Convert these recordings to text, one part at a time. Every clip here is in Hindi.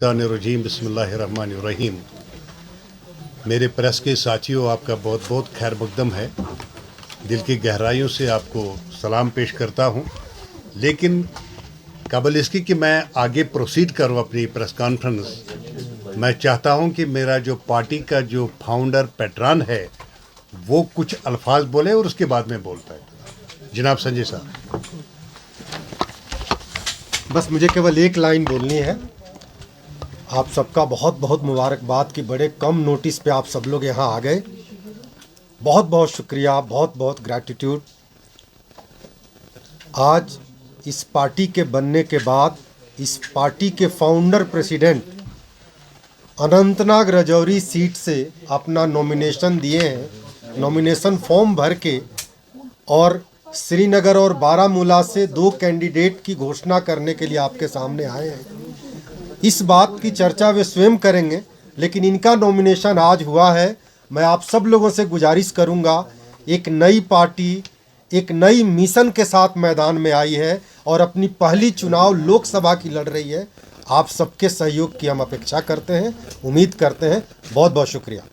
रजीम बिस्मिल्लाहिर्रहमानिर्रहीम। मेरे प्रेस के साथियों, आपका बहुत बहुत खैर मकदम है। दिल की गहराइयों से आपको सलाम पेश करता हूं। लेकिन कबल इसकी कि मैं आगे प्रोसीड करूं अपनी प्रेस कॉन्फ्रेंस, मैं चाहता हूं कि मेरा जो पार्टी का जो फाउंडर पैटर्न है वो कुछ अल्फाज बोले और उसके बाद में बोलता है। जनाब संजय साहब। बस मुझे केवल एक लाइन बोलनी है। आप सबका बहुत बहुत मुबारकबाद कि बड़े कम नोटिस पे आप सब लोग यहाँ आ गए। बहुत बहुत शुक्रिया, बहुत बहुत ग्रैटिट्यूड। आज इस पार्टी के बनने के बाद इस पार्टी के founder president Anantnag Rajouri seat से अपना नॉमिनेशन दिए हैं, नॉमिनेशन फॉर्म भर के, और श्रीनगर और बारामूला से 2 कैंडिडेट की घोषणा करने के लिए आपके सामने आए हैं। इस बात की चर्चा वे स्वयं करेंगे, लेकिन इनका नॉमिनेशन आज हुआ है। मैं आप सब लोगों से गुजारिश करूंगा, एक नई पार्टी एक नई मिशन के साथ मैदान में आई है और अपनी पहली चुनाव लोकसभा की लड़ रही है। आप सबके सहयोग की हम अपेक्षा करते हैं, उम्मीद करते हैं। बहुत बहुत शुक्रिया।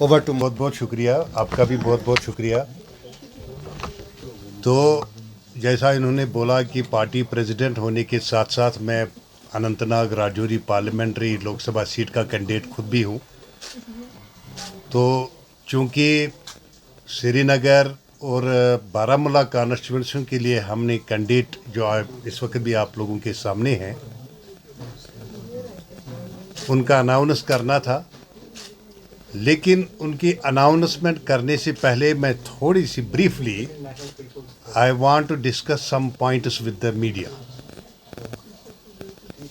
Over to. बहुत बहुत शुक्रिया, आपका भी बहुत बहुत शुक्रिया। तो जैसा इन्होंने बोला कि पार्टी प्रेसिडेंट होने के साथ साथ मैं अनंतनाग राजौरी पार्लियामेंट्री लोकसभा सीट का कैंडिडेट खुद भी हूँ। तो चूँकि श्रीनगर और बारामूला कॉन्स्टिट्यूंसी के लिए हमने कैंडिडेट जो इस वक्त भी आप लोगों के सामने हैं उनका अनाउंस करना था, लेकिन उनकी अनाउंसमेंट करने से पहले मैं थोड़ी सी briefly I want to discuss some points with the media.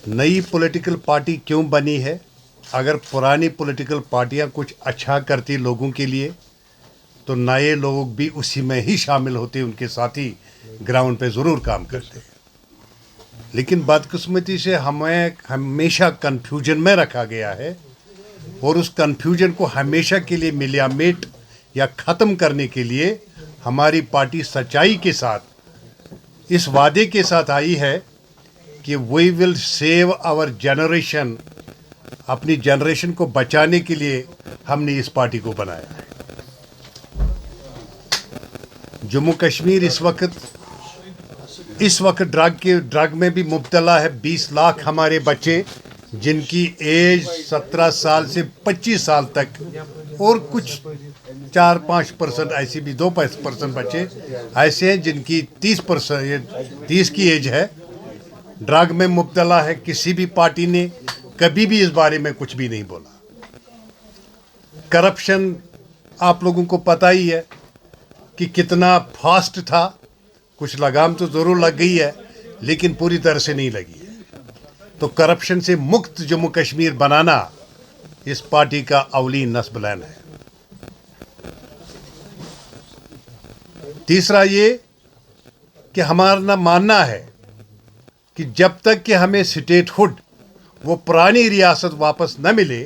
नई पॉलिटिकल पार्टी क्यों बनी है? अगर पुरानी पॉलिटिकल पार्टियां कुछ अच्छा करती लोगों के लिए तो नए लोग भी उसी में ही शामिल होते, उनके साथी ग्राउंड पे ज़रूर काम करते। लेकिन बदकिस्मती से हमें हमेशा कन्फ्यूजन में रखा गया है और उस कन्फ्यूजन को हमेशा के लिए मिलियामेट या ख़त्म करने के लिए हमारी पार्टी सच्चाई के साथ इस वादे के साथ आई है कि we will save our generation. अपनी जनरेशन को बचाने के लिए हमने इस पार्टी को बनाया है। जम्मू कश्मीर इस वक्त ड्रग में भी मुब्तला है। 20 लाख हमारे बच्चे जिनकी एज 17 साल से 25 साल तक, और कुछ 4-5% ऐसी भी 2% बच्चे ऐसे हैं जिनकी 30 की एज है, ड्रग में मुब्तला है। किसी भी पार्टी ने कभी भी इस बारे में कुछ भी नहीं बोला। करप्शन आप लोगों को पता ही है कि कितना फास्ट था। कुछ लगाम तो ज़रूर लग गई है, लेकिन पूरी तरह से नहीं लगी है। तो करप्शन से मुक्त जम्मू कश्मीर बनाना इस पार्टी का अवलीन नस्ब प्लान है। तीसरा ये कि हमारा मानना है कि जब तक कि हमें स्टेटहुड, वो पुरानी रियासत वापस न मिले,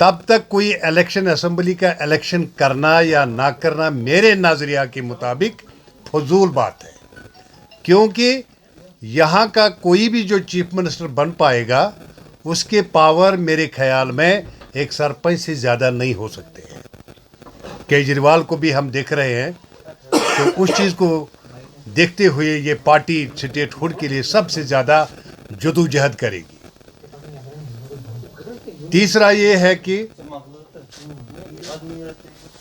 तब तक कोई इलेक्शन, असेंबली का इलेक्शन करना या ना करना मेरे नज़रिया के मुताबिक फजूल बात है। क्योंकि यहाँ का कोई भी जो चीफ मिनिस्टर बन पाएगा उसके पावर मेरे ख्याल में एक सरपंच से ज़्यादा नहीं हो सकते हैं। केजरीवाल को भी हम देख रहे हैं, तो उस चीज़ को देखते हुए ये पार्टी स्टेटहुड के लिए सबसे ज़्यादा जदोजहद करेगी। तीसरा ये है कि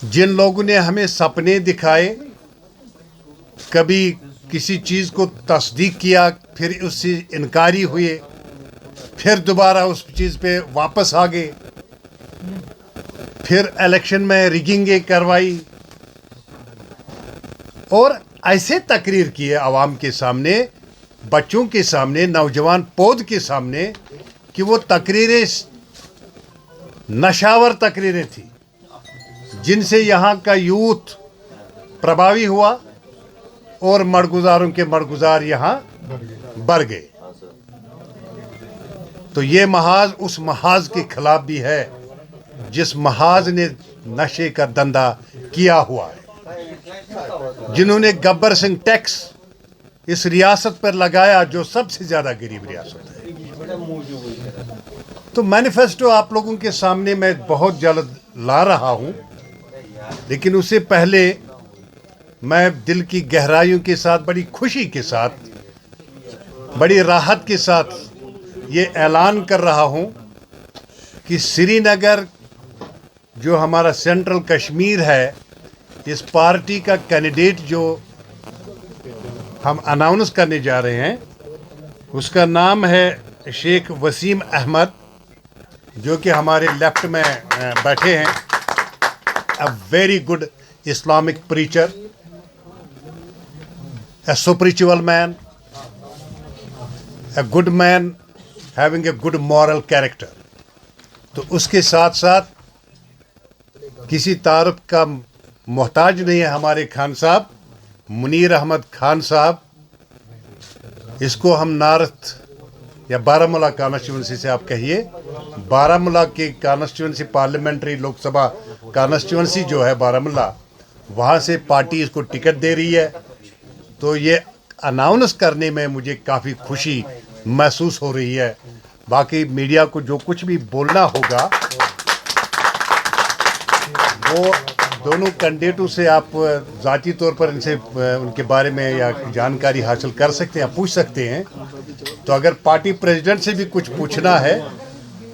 जिन लोगों ने हमें सपने दिखाए, कभी किसी चीज़ को तस्दीक किया, फिर उससे इनकारी हुए, फिर दोबारा उस चीज़ पे वापस आ गए, फिर इलेक्शन में रिगिंगें करवाई और ऐसे तकरीर किए आवाम के सामने, बच्चों के सामने, नौजवान पौध के सामने, कि वो तकरीरें नशावर तकरीरें थी, जिनसे यहाँ का यूथ प्रभावी हुआ और मरगुजारों के मरगुजार यहाँ बढ़ गए। तो ये महाज उस महाज के खिलाफ भी है जिस महाज ने नशे का धंधा किया हुआ है, जिन्होंने गब्बर सिंह टैक्स इस रियासत पर लगाया जो सबसे ज़्यादा गरीब रियासत है। तो मैनिफेस्टो आप लोगों के सामने मैं बहुत जल्द ला रहा हूं, लेकिन उससे पहले मैं दिल की गहराइयों के साथ, बड़ी खुशी के साथ, बड़ी राहत के साथ ये ऐलान कर रहा हूं कि श्रीनगर जो हमारा सेंट्रल कश्मीर है, इस पार्टी का कैंडिडेट जो हम अनाउंस करने जा रहे हैं, उसका नाम है शेख वसीम अहमद, जो कि हमारे लेफ्ट में बैठे हैं। A very good Islamic preacher, a spiritual man, a good man having a good moral character। तो उसके साथ साथ किसी तारुफ का मोहताज नहीं है हमारे खान साहब, मुनीर अहमद खान साहब। इसको हम नॉर्थ या बारामूला कॉन्स्टिट्यूंसी से आप कहिए, बारामूला की कॉन्स्टिट्यूंसी पार्लियामेंट्री लोकसभा कॉन्स्टिट्यूंसी जो है बारामूला, वहाँ से पार्टी इसको टिकट दे रही है। तो ये अनाउंस करने में मुझे काफ़ी खुशी महसूस हो रही है। बाकी मीडिया को जो कुछ भी बोलना होगा वो दोनों कैंडिडेटों से आप ज़ाती तौर पर इनसे उनके बारे में या जानकारी हासिल कर सकते हैं, पूछ सकते हैं। तो अगर पार्टी प्रेसिडेंट से भी कुछ पूछना है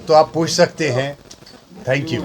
तो आप पूछ सकते हैं। Thank you.